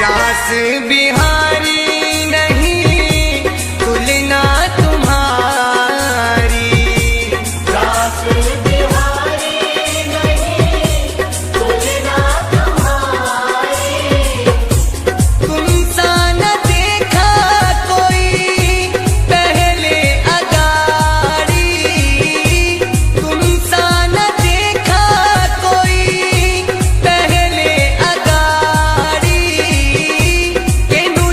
रास बिहारी नहीं तुलना तुम्हारी। रास बिहारी नहीं तुलना तुम्हारी। तुम सा न देखा कोई पहले अगाड़ी। तुम सा न देखा कोई पहले अगाड़ी। केनु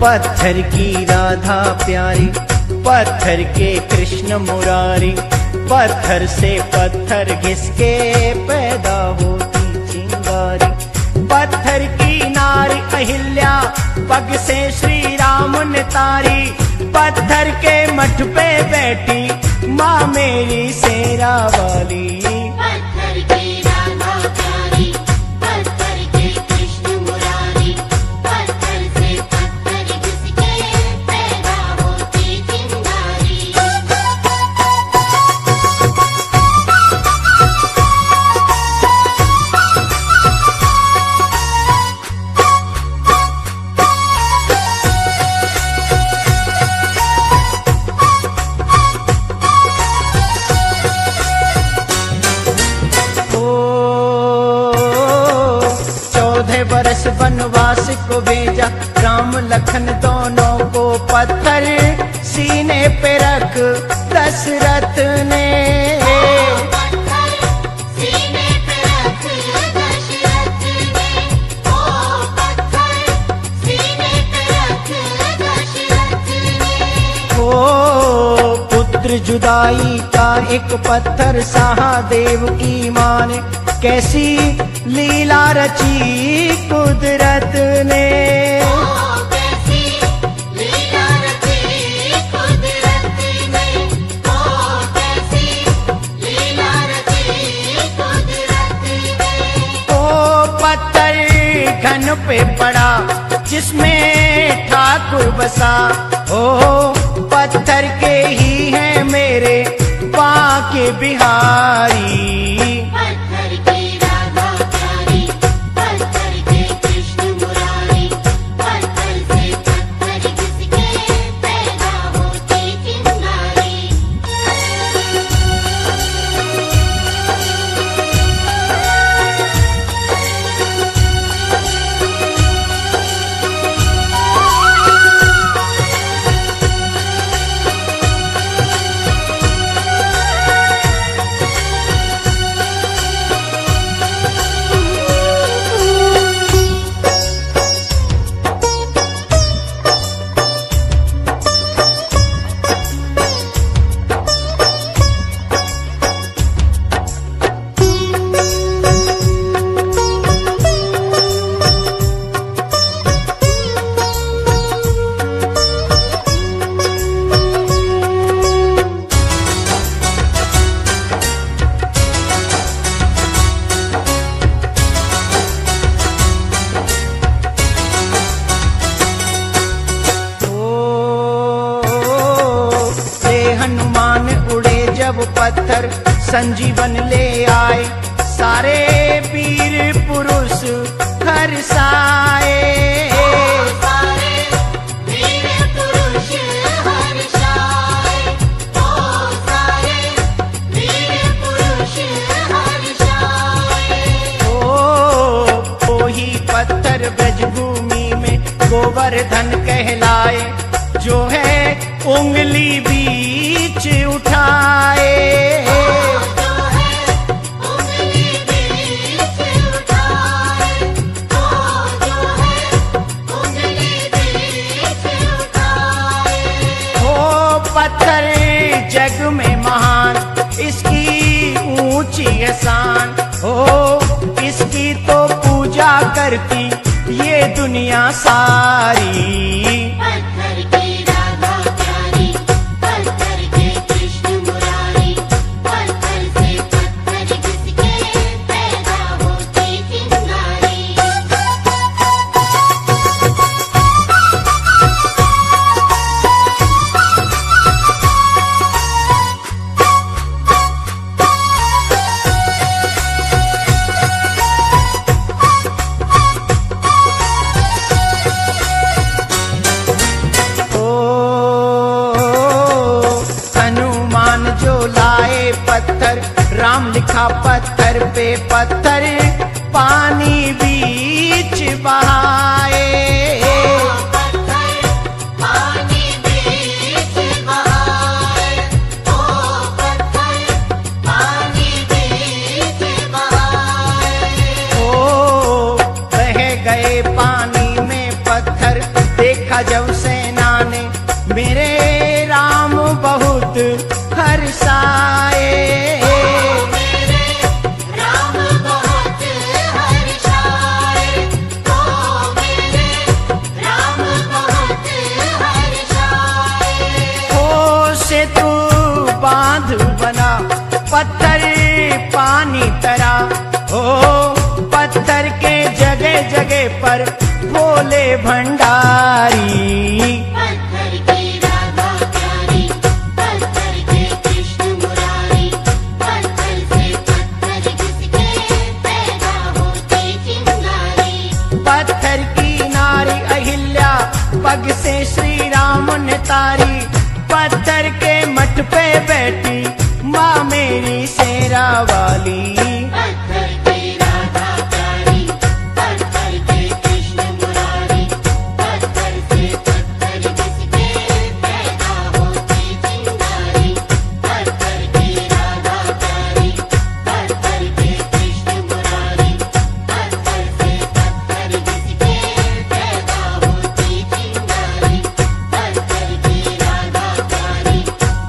पत्थर की राधा प्यारी, पत्थर के कृष्ण मुरारी, पत्थर से पत्थर घिसके पैदा होती चिंगारी। पत्थर की नारी अहिल्या पग से श्री राम ने तारी, पत्थर के मठ पे बैठी माँ मेरी शेरा वाली। पत्थर की राधा प्यारी, पत्थर के कृष्ण मुरारी, पत्थर से पत्थर घिसके पैदा होती चिंगारी। बरस वनवास को भेजा राम लखन दोनों को पत्थर सीने पे रख दशरथ ने। पत्थर सीने पे रख दशरथ ने, ओ पत्थर सीने पे रख दशरथ ने। ओ पुत्र जुदाई का एक पत्थर सहादेव की मां ने, कैसी लीला रची कुदरत ने। ओ कैसी लीला रची कुदरत ने, ओ कैसी लीला रची कुदरत ने। ओ पत्थर घन पे पड़ा जिसमें ठाकुर बसा, ओ पत्थर के ही हैं मेरे बांके बिहारी। पत्थर की राधा प्यारी, पत्थर के कृष्ण मुरारी, पत्थर से पत्थर घिसके पैदा होती चिंगारी। पत्थर संजीवन ले आए, सारे वीर पुरुष हर्षाए। सारे वीर पुरुष हर्षाए, ओ सारे वीर पुरुष हर्षाए। ओ ही पत्थर ब्रजभूमि में गोवर्धन कहलाए, जो है उंगली बीच उठाए। जो है उंगली बीच उठाए, ओ जो है उंगली बीच उठाए। ओ पत्थर जग में महान, इसकी ऊंची है शान, ओ इसकी तो पूजा करती ये दुनिया सारी। पत्थर की राधा प्यारी, पत्थर के कृष्ण मुरारी, पत्थर से पत्थर घिसके पैदा होती चिंगारी। पत्थर राम लिखा पत्थर पे पत्थर पानी बीच बहाए। पत्थर पानी बीच बहाए, ओ पत्थर पानी बीच बहाए। ओ बह गए पानी में पत्थर, देखा जब मेरे राम बहुत हर्षाए। मेरे राम बहुत हर्षाए, ओ मेरे राम बहुत हर्षाए। हो से तू बांध बना पत्थर पानी तरा, हो पत्थर के जगह जगह पर भोले भंडारी। पत्थर की राधा प्यारी, पत्थर के कृष्ण मुरारी, पत्थर से पत्थर घिसके पैदा होती चिंगारी। पत्थर की नारी अहिल्या पग से श्री राम ने तारी, पत्थर के मठ पे बैठी माँ मेरी शेरा वाली। पत्थर की राधा प्यारी, पत्थर के कृष्ण मुरारी, पत्थर से पत्थर घिसके पैदा होती चिंगारी। पत्थर की राधा प्यारी, पत्थर के कृष्ण मुरारी, पत्थर से पत्थर घिसके पैदा होती चिंगारी। पत्थर की राधा प्यारी,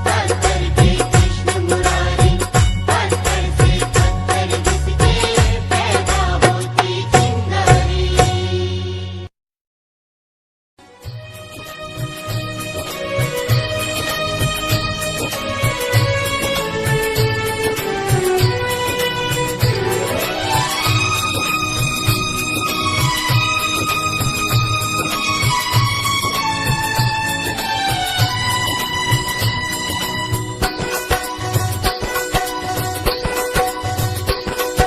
पत्थर के कृष्ण मुरारी, पत्थर से पत्थर घिसके पैदा होती चिंगारी।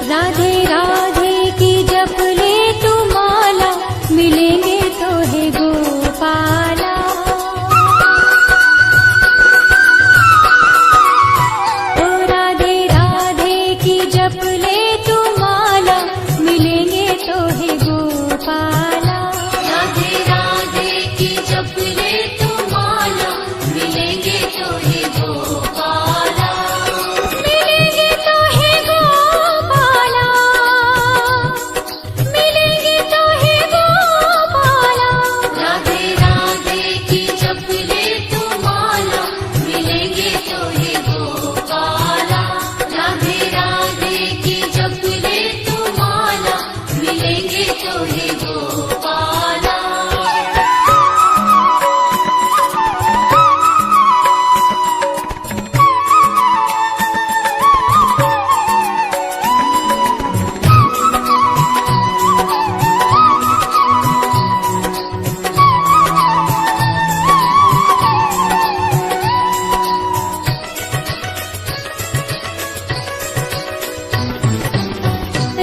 राधे राधे की जप ले तू माला, मिलेंगे तो है गोपाला। ओ राधे राधे की जप ले तू माला, मिलेंगे तो है गोपाला। राधे राधे की जप ले तू माला, मिलेंगे तो है गोपाला। मिलेंगे तो है गोपाला, मिलेंगे तो है गोपाला। राधे राधे की जप ले तू माला, मिलेंगे तो है गोपाला। राधे राधे की जप ले तू माला, मिलेंगे तो है गोपाला।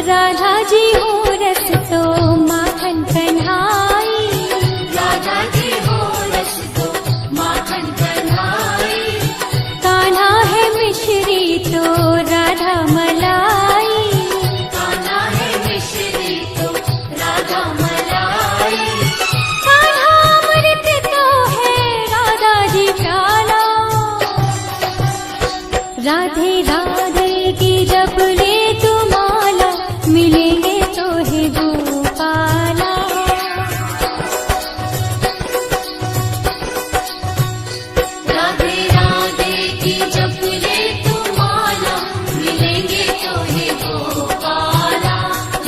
राधा जी हो रस तो माखन कन्हाई, राधा जी हो रस तो माखन कन्हाई। कान्हा है मिश्री तो राधा मलाई, कान्हा है मिश्री तो राधा मलाई। कान्हा अमृत तो है राधा जी प्याला। राधे राधे की जप ले तू माला, मिलेंगे तो है गोपाला। राधे राधे की जप ले तू माला, मिलेंगे तो है गोपाला।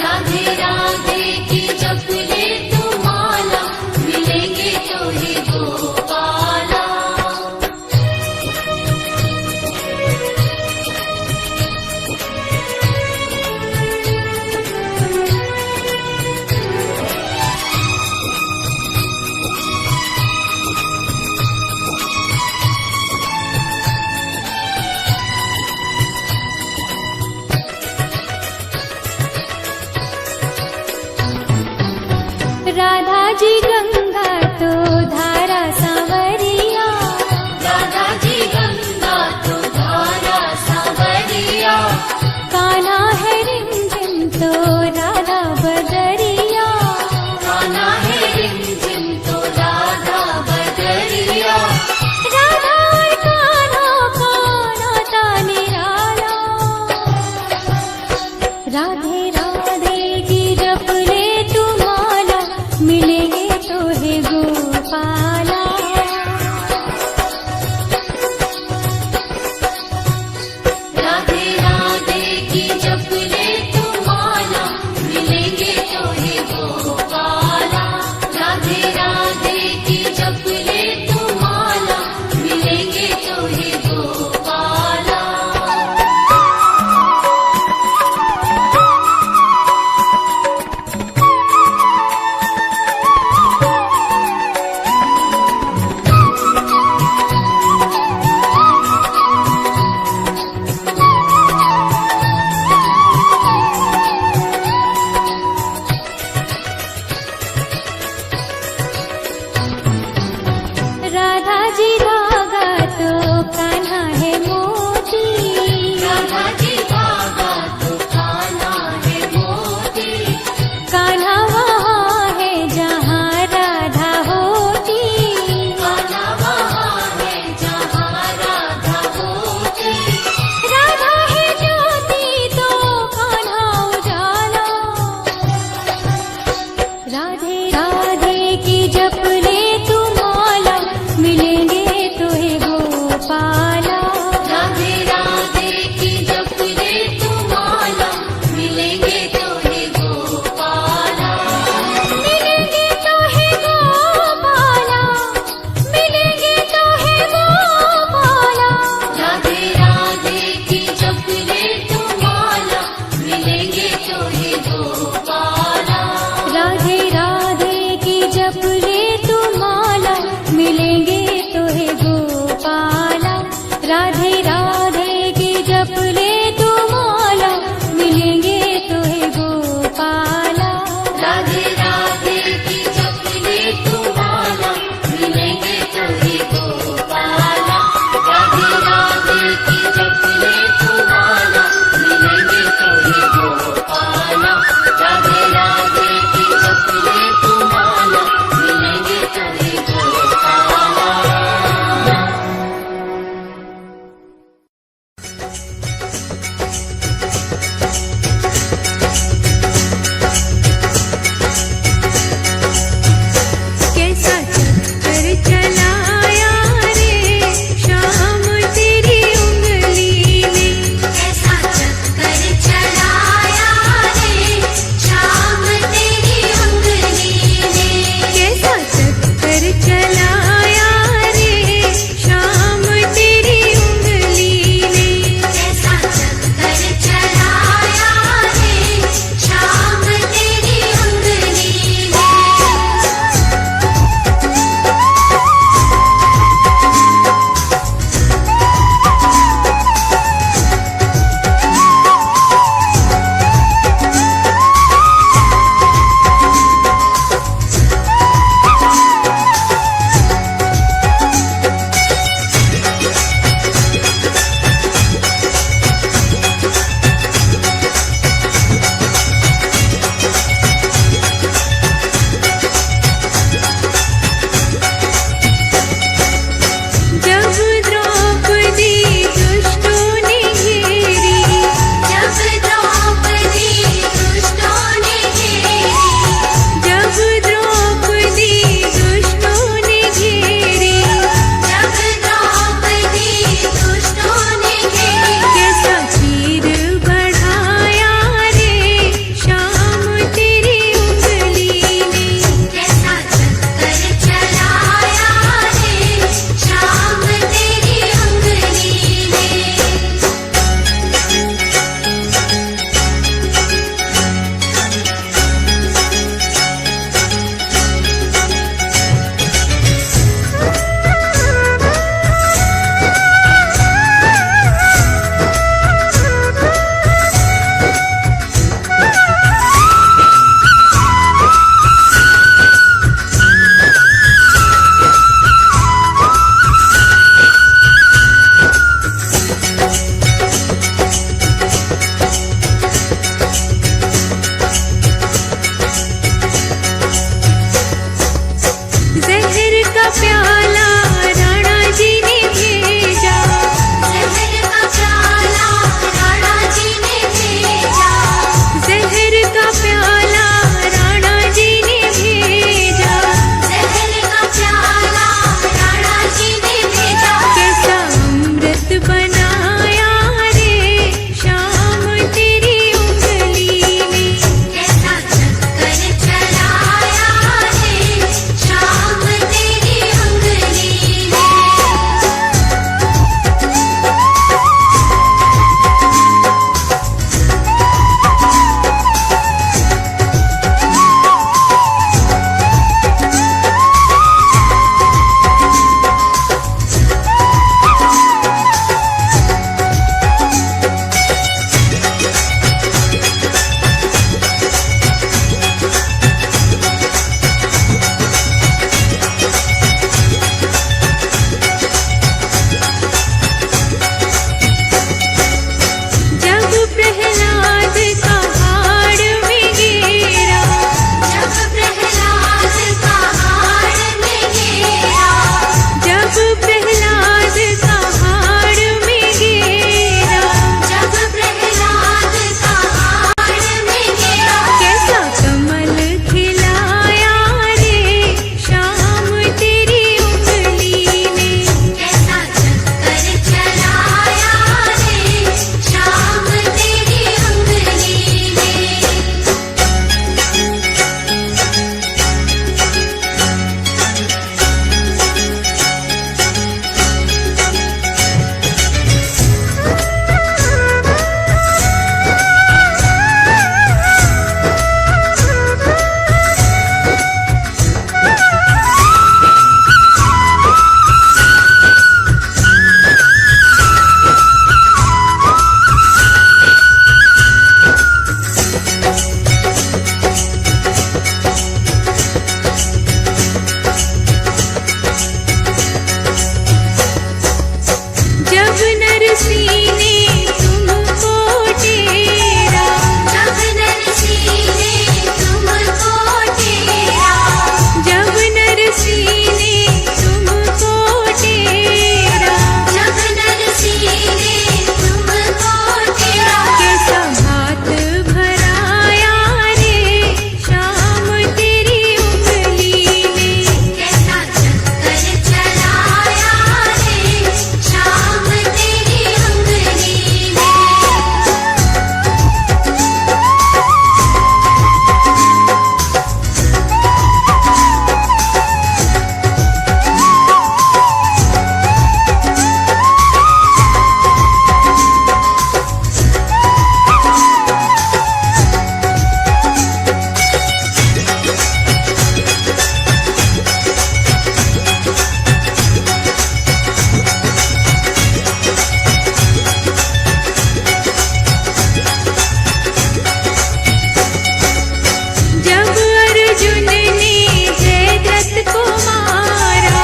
राधे राधे की जप ले तू माला, मिलेंगे तो है गोपाला। जी धागा तो कान्हा है मोती, राधा जी धागा तो कान्हा है मोती, कान्हा वहाँ है जहाँ राधा होती, कान्हा वहाँ है जहाँ राधा होती, राधा है ज्योति तो कान्हा उजाला। राधे राधे की जप ले तू माला, मिलेंगे नरसी ने तुमको टेरा, जब नरसी ने तुमको टेरा, जब नरसी ने तुमको टेरा, जब नरसी ने तुमको टेरा, कैसा हाथ भराया रे शाम तेरी उंगली ने, कैसा चक्कर चलाया रे शाम तेरी उंगली ने। जब अर्जुन ने जयद्रथ को मारा,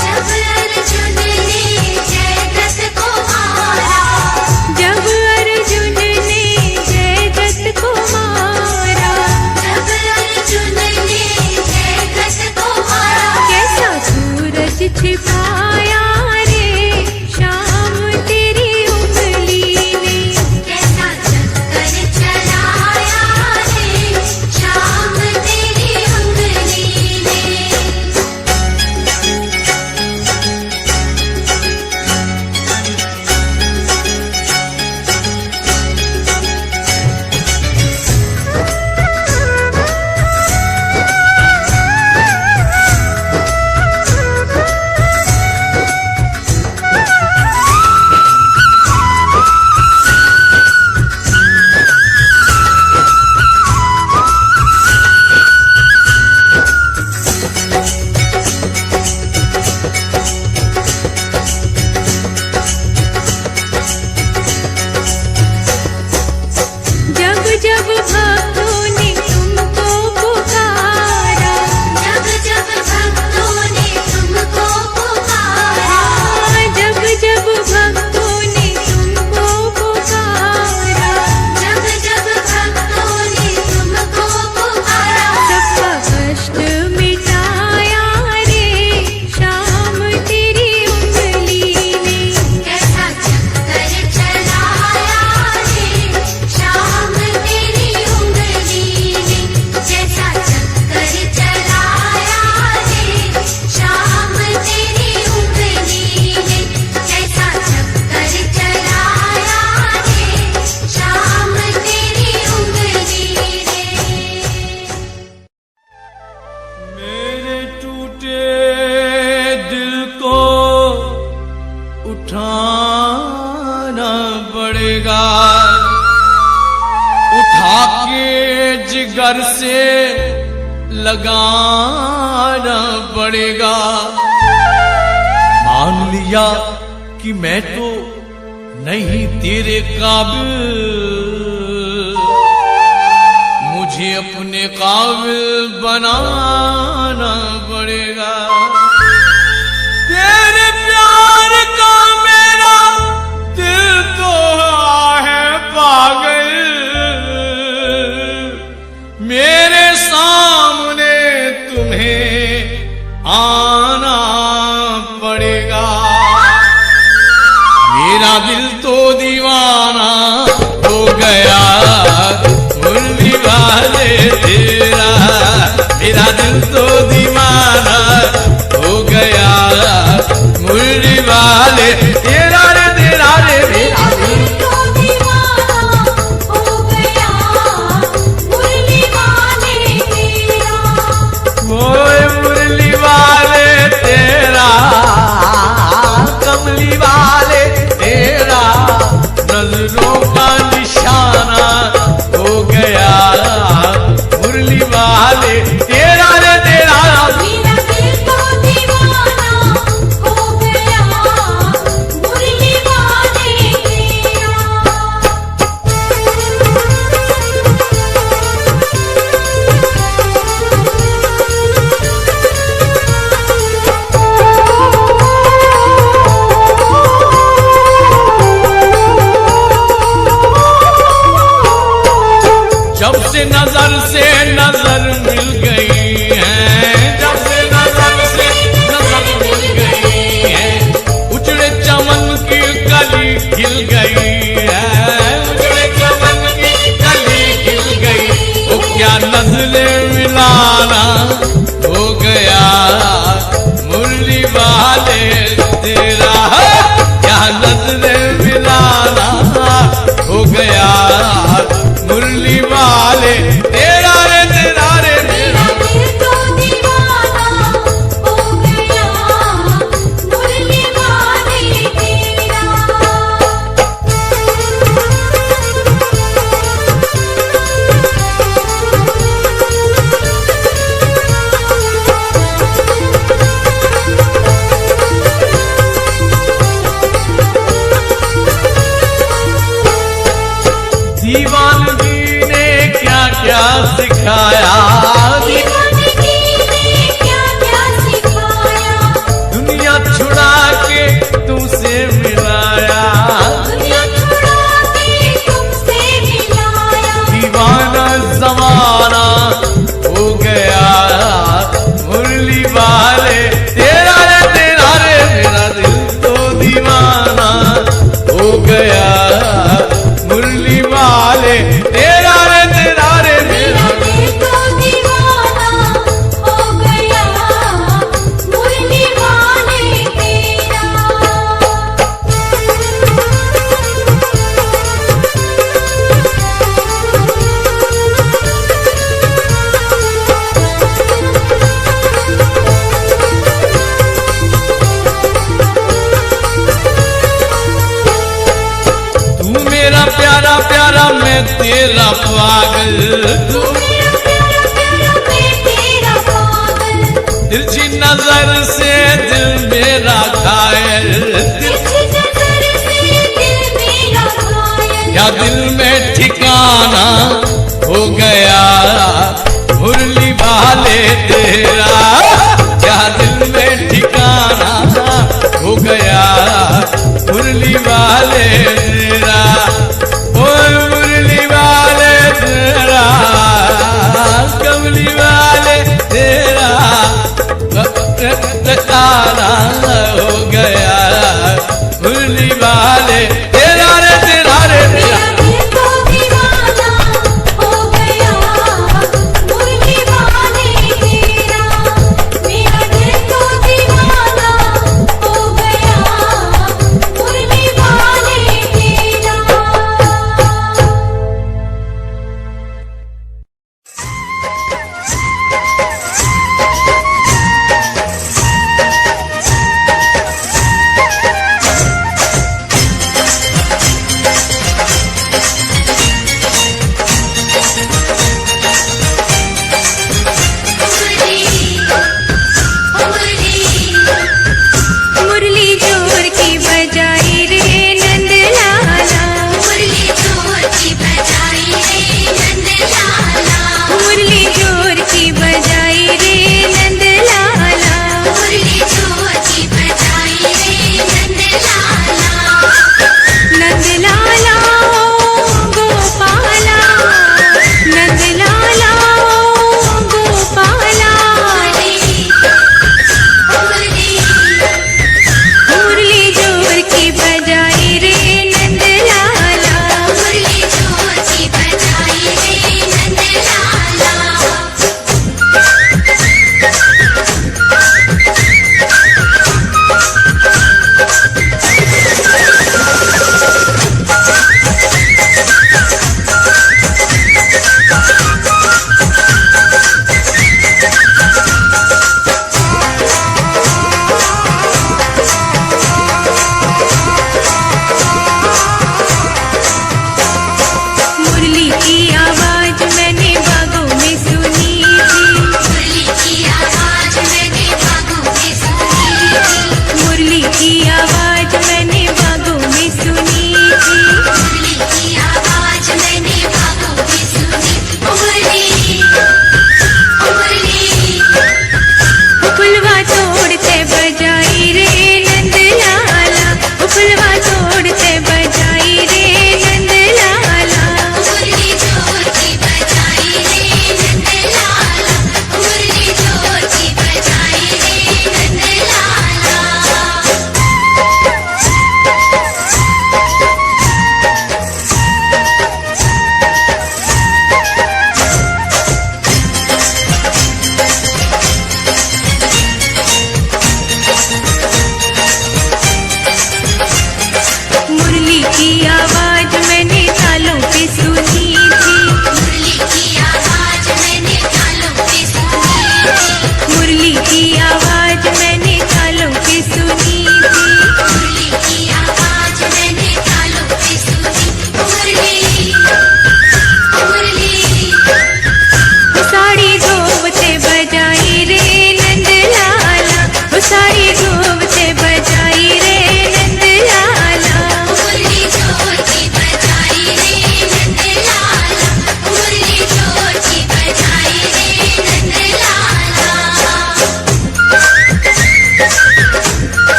जब अर्जुन ने जयद्रथ को मारा, जब अर्जुन ने जयद्रथ को मारा, जब अर्जुन ने जयद्रथ को मारा, कैसा सूरज छिपाया रे शाम तेरी उंगली ने, कैसा चक्कर चलाया रे शाम तेरी उंगली ने। जब जब भक्तों ने तुमको पुकारा, जब जब भक्तों ने तुमको पुकारा, जब जब भक्तों ने तुमको पुकारा, जब जब भक्तों ने तुमको पुकारा, सबका कष्ट मिटाया रे शाम तेरी उंगली ने, कैसा चक्कर चलाया रे शाम तेरी उंगली ने, जैसा चक्कर चलाया रे शाम तेरी उंगली ने, जैसा चक्कर चलाया रे शाम तेरी उंगली ने। मेरे टूटे दिल को उठाना पड़ेगा, उठा के जिगर से लगाना पड़ेगा। मान लिया कि मैं तो नहीं तेरे काबिल, मुझे अपने काबिल बनाना पड़ेगा। तेरे प्यार का मेरा दिल तो है पागल, मेरे सामने तुम्हें आना पड़ेगा। मेरा दिल तो दीवाना हो गया मुरली वाले तेरा, मेरा दिल तो दीवाना हो गया मुरली वाले तेरा रे तेरा रे मेरा दिल तो दीवाना हो गया मुरली वाले तेरा, ओए मुरली वाले तेरा, कमली वाले तेरा, नजरों का निशाना हो गया मुरली वाले तेरा रे तेरा। मेरा दिल तो दीवाना हो गया क्या सिखाया, दीवानगी ने क्या क्या सिखाया, दुनिया छुड़ा के तुमसे मिलाया, दुनिया छुड़ा के तुमसे मिलाया, दीवाना जमाना हो गया, मुरली वाले तेरा रे मेरा दिल तो दीवाना हो गया, मुरली वाले तेरा रे मेरा मेरा दिल तो दीवाना हो गया, मुरली वाले तेरा। तू मेरा प्यारा प्यारा मैं तेरा पागल, तू मेरा प्यारा प्यारा मैं तेरा पागल, तिरछी नजर से दिल मेरा घायल, तिरछी नजर से दिल मेरा घायल, या दिल में ठिकाना हो गया, मुरली वाले तेरा, क्या दिल में ठिकाना हो गया, मुरली वाले तेरा, ओ मुरली वाले तेरा, कमली वाले तेरा, ठिकाना हो गया, मुरली वाले तेरा रे तेरा रे तेरा। मेरा दिल तो दीवाना हो गया, मुरली वाले तेरा, मेरा दिल तो दीवाना हो गया, मुरली वाले तेरा।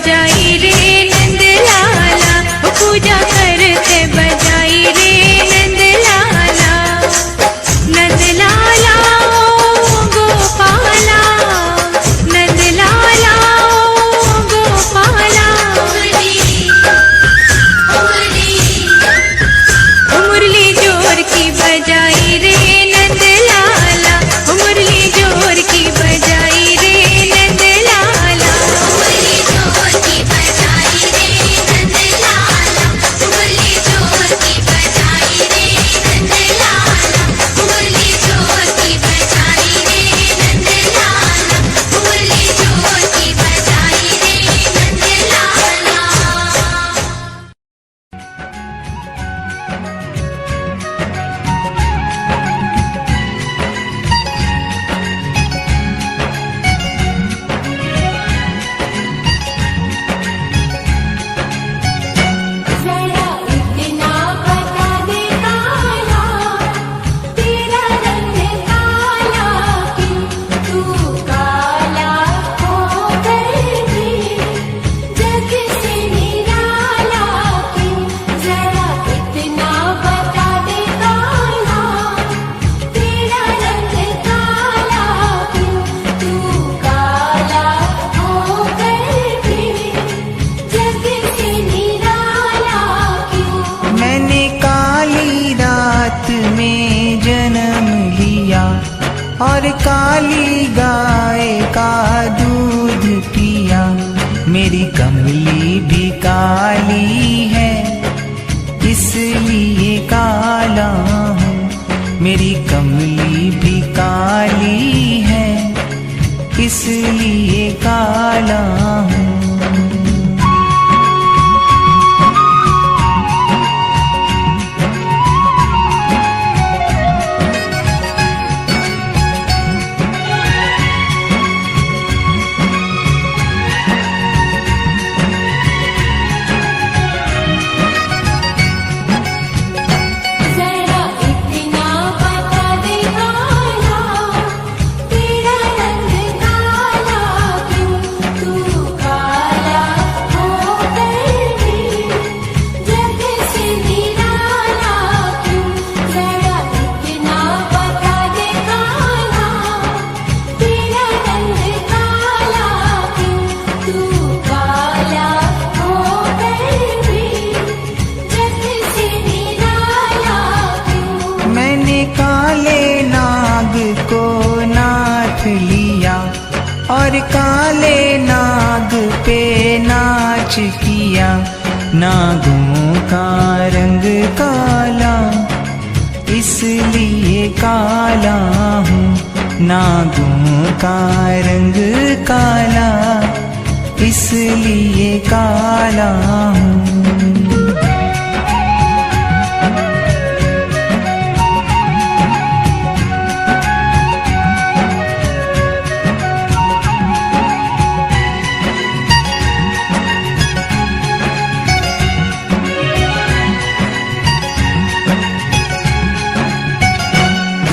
बजाई रे नंद लाला, पूजा करते बजाई रे नंद लाला। नंद लाला ओ गोपाला, नंद लाला ओ गोपाला। मुरली जोर की बजाई रे नंद लाला, मुरली जोर की बजाई रे नंद लाला। मुरली जोर की बजाई रे नंद लाला, मुरली जोर की बजाई रे नंद लाला, मुरली जोर की बजाई रे नंद लाला, मुरली जोर की बजाई रे नंद लाला। जरा इतना बता दे काला, तेरा रंग काला क्यों, तू काला होकर भी जग से निराला क्यों। जरा इतना बता दे काला, तेरा रंग काला क्यों, तू काला होकर भी जग से निराला क्यों। मैंने काली रात में जन्म लिया और काली गाय का दूध पिया। मेरी कमली भी काली है इसलिए काला हूँ। मेरी कमली भी काली है इसलिए काला हूँ। जरा इतना बता दे काला, तेरा रंग काला क्यों, तू काला होकर भी जग से निराला क्यों। जरा इतना बता दे काला, तेरा रंग काला क्यों, तू काला होकर भी जग से निराला क्यों। मैंने काले नाग को नाथ लिया और काले नाग पे नाच किया। नागों का रंग काला इसलिए काला हूँ। नागों का रंग काला इसलिए काला हूँ।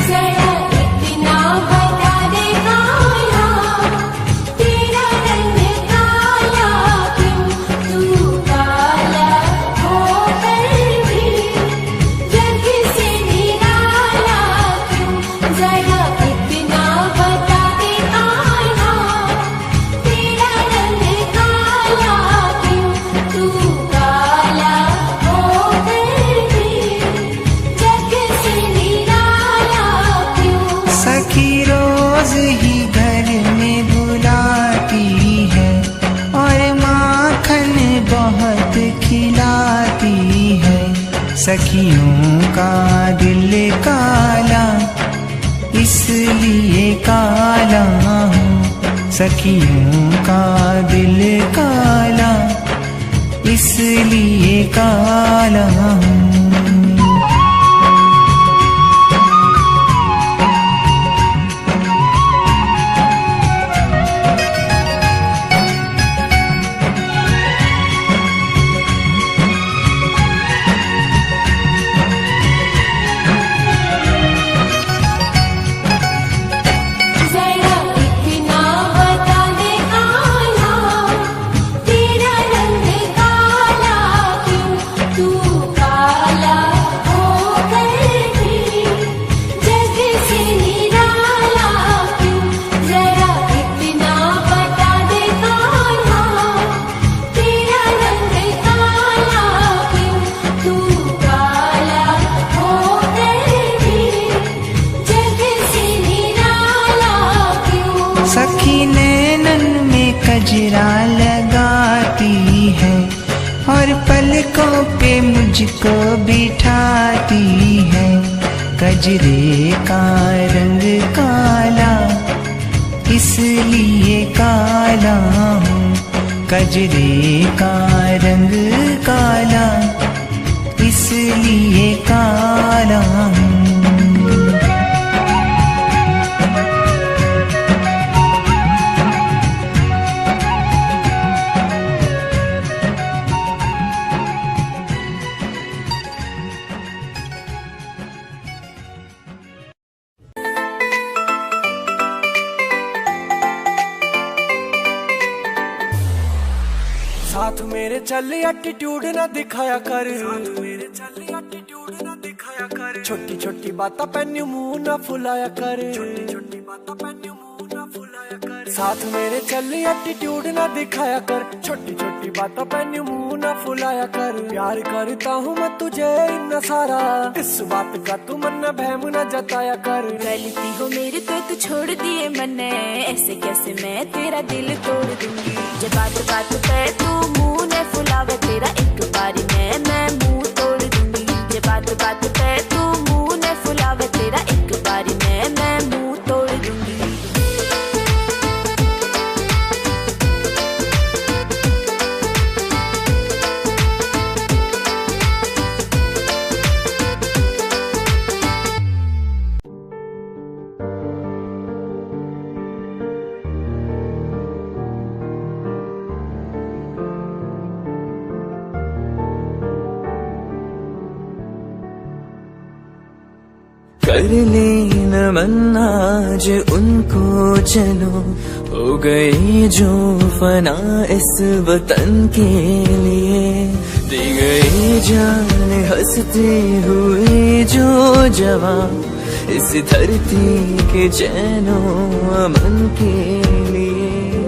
जरा इतना बता दे काला, तेरा रंग काला क्यों, तू काला होकर भी जग से निराला क्यों। जरा इतना बता दे काला, तेरा रंग काला क्यों, तू काला होकर भी जग से निराला क्यों। सखी रोज ही घर में बुलाती है और माखन बहुत खिलाती है। सखियों का दिल काला इसलिए काला हूँ। सखियों का दिल काला इसलिए काला हूँ। जरा इतना बता दे काला, तेरा कजरे का रंग काला इसलिए काला हूँ, कजरे का रंग काला इसलिए काला हूँ। साथ मेरे चल एटीट्यूड ना दिखाया कर, साथ मेरे चल एटीट्यूड ना दिखाया कर। छोटी छोटी बातों पे न्यू मुंह ना फुलाया कर, छोटी छोटी बातों पे न्यू मुंह ना फुलाया कर। साथ मेरे चल एटीट्यूड ना दिखाया कर, छोटी छोटी बातों पे न्यू मुंह ना फुलाया कर। प्यार करता हूँ मैं तुझे इतना सारा, इस बात का तू मन न बहम न जताया कर। गलती हो मेरी तो तू छोड़ दिए मन्ने, ऐसे कैसे मैं तेरा दिल तोड़ दूंगी। जब बात बात पे तू मुंह न फुलावे, तेरा एक बारी में मैं मुंह तोड़ दूंगी। जब बात बात पे तू मुंह न फुलावे, तेरा एक बारी में मैं मुंह तोड़ दूंगी। कर ले नमन आज उनको चलो, हो गए जो फना इस वतन के लिए। दी गई जान हंसते हुए जो जवान, इस धरती के चैनो अमन के लिए।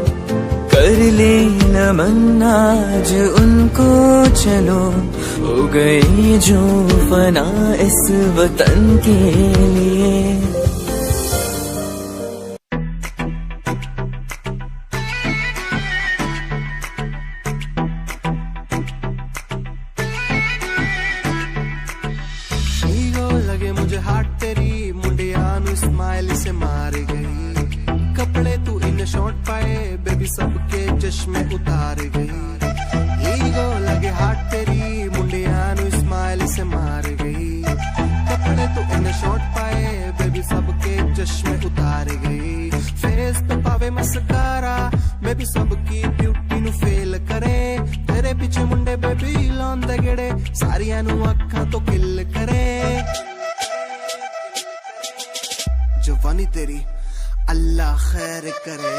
कर ले नमन आज उनको चलो, हो गई जो फना इस वतन के लिए। लगे मुझे हार्ट तेरी मुंडिया नु स्माइल से मार गई। कपड़े तू इन शॉर्ट पाए बेबी सबके चश्मे उतार गई। ईगो लगे हार्ट तेरी मुंडिया नु स्माइल से मार गई। कपड़े तू इन शॉर्ट पाए बेबी सबके चश्मे उतार गई। फेस पे पावे मस्कारा मैं भी सबकी ब्यूटी नु फेल करे। तेरे पीछे मुंडे बेबी लौंदे गेड़े, सारियां नु अखां तो किल करे। जवानी तेरी अल्लाह खैर करे।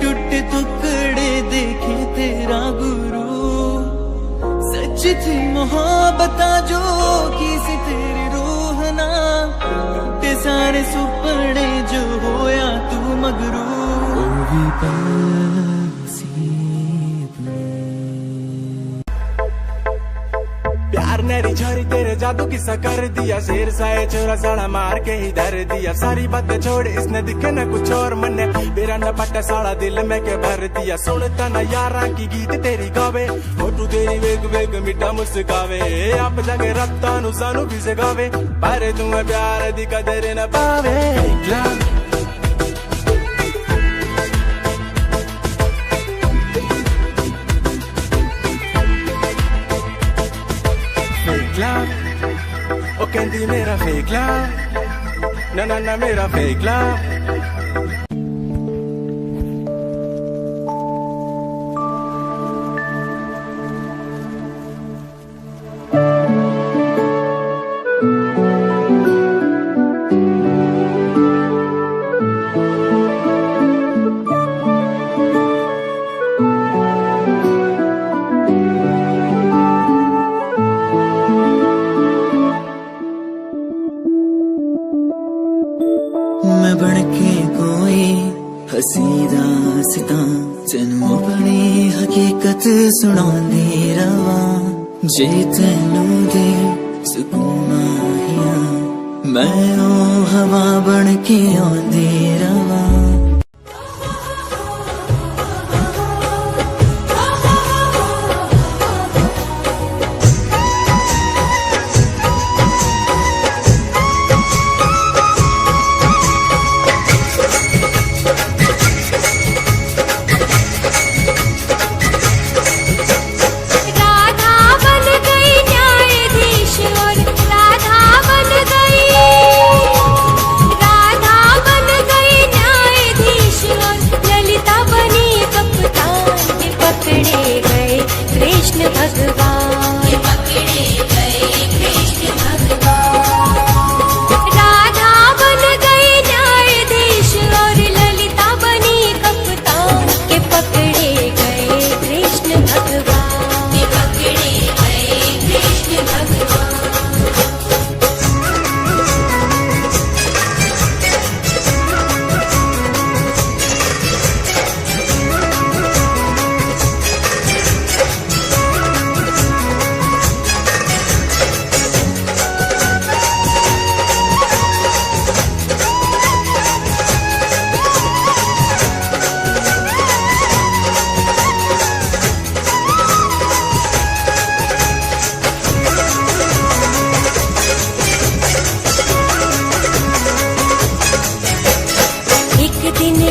टूटे टुकड़े देखे तेरा गुरु, सच थी मोहब्बत जो की सी तेरी रूह ना। टूटे सारे सुपने जो होया तू मगरू। ओ भी प्यार नेरी झरी तेरे जादू किस्सा कर दिया। शेर साए छोरा साड़ा मार के ही धर दिया। सारी बातें छोड़ इसने दिखे न कुछ और मन्ने, मेरा न पट्टा साड़ा दिल में के भर दिया। सुनता न यारा की गीत तेरी गावे, फोटू तेरी वेग वेग मिठा मुस्कावे। आप जगे रत्ता नु सानू भी जगावे, पर तुम्हें प्यार दी कदर न पावे। ओ कहती मेरा फेक लव, ना ना ना मेरा फेक लव। हसी दास्तां तैनू अपनी हकीकत सुणांदी रवां जे तैनू दे सुकून हिया मैं ओ हवा बन के आंदी रवां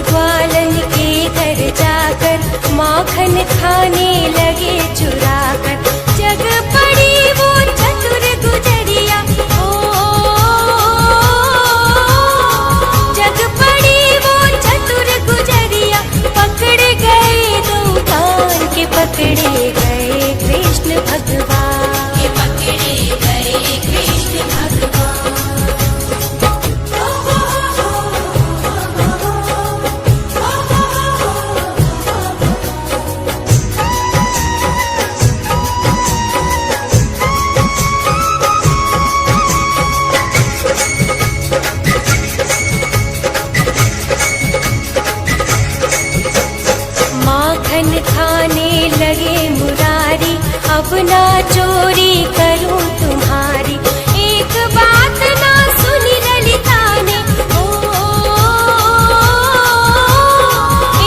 ग्वालन के घर जाकर माखन खाने लगे चुरा कर जग पड़ी वो चतुर गुजरिया ओ जग पड़ी वो चतुर गुजरिया पकड़ गए दो कान के पकड़े गए कृष्ण भगवान के पकड़े गए कृष्ण भगवान खाने लगे मुरारी अब ना चोरी करूं तुम्हारी एक बात ना सुनी ललिता ने ओ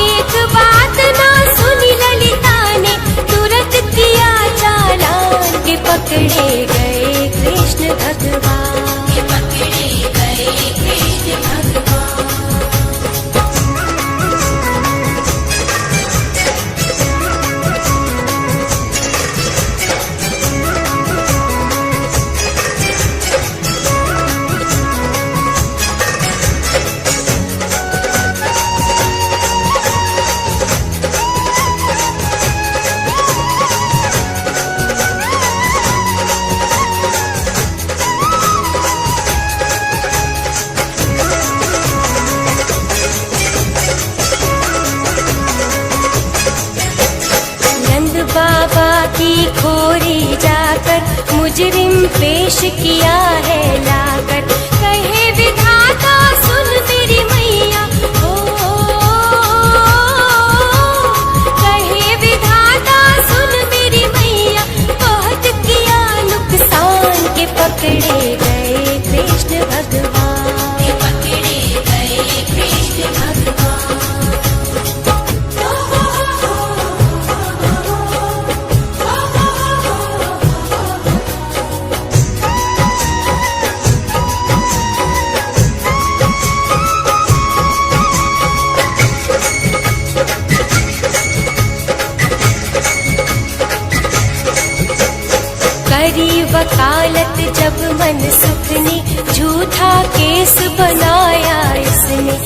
एक बात ना सुनी ललिता ने तुरंत किया चालान के पकड़े गए कृष्ण भगवान के पकड़े गए कृष्ण भगवान बाबा की खोरी जाकर मुजरिम पेश किया है लाकर कहे विधाता सुन मेरी मैया ओ कहे विधाता सुन मेरी मैया बहुत किया नुकसान के पकड़े गए कृष्ण भगवान के पकड़े गए कृष्ण भगवान करी वकालत जब मन सुख ने झूठा केस बनाया इसने